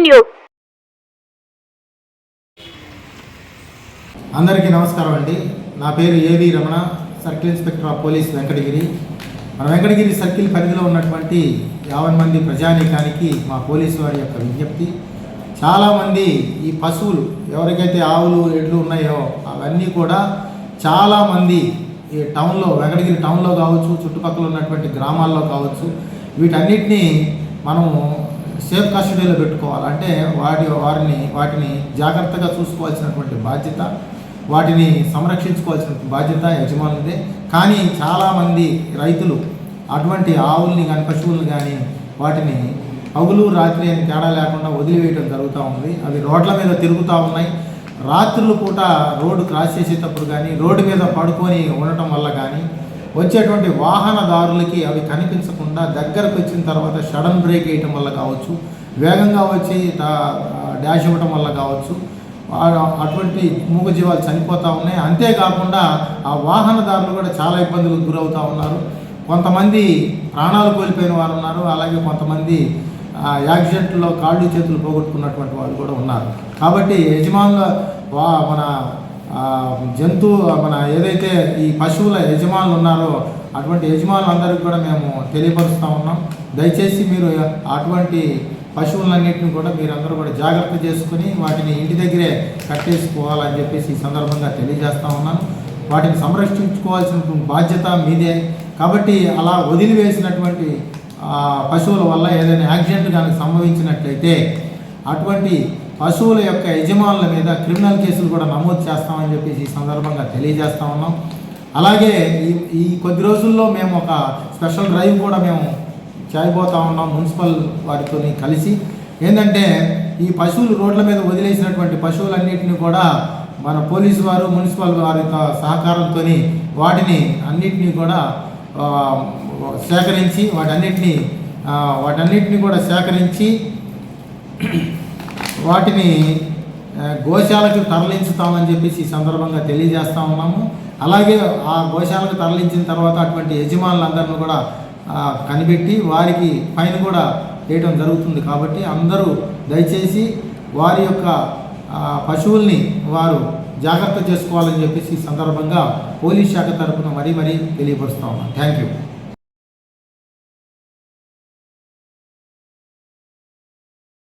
News. అందరికీ నమస్కారం అండి. నా పేరు ఏవి Ramana, circle inspector of police Venkatagiri. మన వెంకటగిరి సర్కిల్ పరిధిలో ఉన్నటువంటి 50 మంది ప్రజానీకానికి మా పోలీసు వారి యొక్క విజ్ఞప్తి. చాలామంది ఈ పశువులు ఎవరికైతే ఆవులు ఎడ్లు ఉన్నాయో అవన్నీ కూడా చాలామంది ఈ టౌన్లో, వెంకటగిరి టౌన్లో కావచ్చు, చుట్టుపక్కల ఉన్నటువంటి గ్రామాల్లో కావచ్చు, వీటన్నిటినీ మనము సేఫ్ కస్టడీలో పెట్టుకోవాలి. అంటే వాటిని జాగ్రత్తగా చూసుకోవాల్సినటువంటి బాధ్యత, వాటిని సంరక్షించుకోవాల్సిన బాధ్యత యజమానులదే. కానీ చాలామంది రైతులు అటువంటి ఆవుల్ని కానీ పశువులను కానీ వాటిని పగులు రాత్రి అని తేడా లేకుండా వదిలివేయడం జరుగుతూ ఉంది. అవి రోడ్ల మీద తిరుగుతూ ఉన్నాయి. రాత్రుల పూట రోడ్డు క్రాస్ చేసేటప్పుడు కానీ, రోడ్డు మీద పడుకొని ఉండటం వల్ల కానీ, వచ్చేటువంటి వాహనదారులకి అవి కనిపించకుండా దగ్గరకు వచ్చిన తర్వాత సడన్ బ్రేక్ వేయటం వల్ల కావచ్చు, వేగంగా వచ్చి డాష్ ఇవ్వటం వల్ల కావచ్చు, అటువంటి మూగజీవాలు చనిపోతూ ఉన్నాయి. అంతేకాకుండా ఆ వాహనదారులు కూడా చాలా ఇబ్బందులకు గురవుతూ ఉన్నారు. కొంతమంది ప్రాణాలు కోల్పోయిన వారు ఉన్నారు. అలాగే కొంతమంది యాక్సిడెంట్లో కాళ్ళు చేతులు పోగొట్టుకున్నటువంటి వాళ్ళు కూడా ఉన్నారు. కాబట్టి యజమానుల మన ఏదైతే ఈ పశువుల యజమానులు ఉన్నారో అటువంటి యజమానులందరికీ కూడా మేము తెలియపరుస్తూ ఉన్నాం. దయచేసి మీరు అటువంటి పశువులన్నింటినీ కూడా మీరందరూ కూడా జాగ్రత్త చేసుకుని వాటిని ఇంటి దగ్గరే కట్టేసుకోవాలని చెప్పేసి ఈ సందర్భంగా తెలియజేస్తూ ఉన్నాను. వాటిని సంరక్షించుకోవాల్సిన బాధ్యత మీదే. కాబట్టి అలా వదిలివేసినటువంటి పశువుల వల్ల ఏదైనా యాక్సిడెంట్ కానీ సంభవించినట్లయితే అటువంటి పశువుల యొక్క యజమానుల మీద క్రిమినల్ కేసులు కూడా నమోదు చేస్తామని చెప్పేసి ఈ సందర్భంగా తెలియజేస్తూ ఉన్నాం. అలాగే ఈ కొద్ది రోజుల్లో మేము ఒక స్పెషల్ డ్రైవ్ కూడా మేము చేయబోతూ ఉన్నాం మున్సిపల్ వారితో కలిసి. ఏంటంటే ఈ పశువులు రోడ్ల మీద వదిలేసినటువంటి పశువులన్నింటినీ కూడా మన పోలీసు వారు, మున్సిపల్ వారి సహకారంతో వాటిని అన్నిటినీ కూడా సేకరించి వాటన్నిటిని కూడా సేకరించి వాటిని గోశాలకు తరలించుతామని చెప్పేసి ఈ సందర్భంగా తెలియజేస్తూ ఉన్నాము. అలాగే ఆ గోశాలకు తరలించిన తర్వాత అటువంటి యజమానులందరినీ కూడా కనిపెట్టి వారికి ఫైన్ కూడా వేయడం జరుగుతుంది. కాబట్టి అందరూ దయచేసి వారి యొక్క పశువుల్ని వారు జాగ్రత్త చేసుకోవాలని చెప్పేసి ఈ సందర్భంగా పోలీస్ శాఖ తరఫున మరీ తెలియపరుస్తూ ఉన్నాం. Thank you.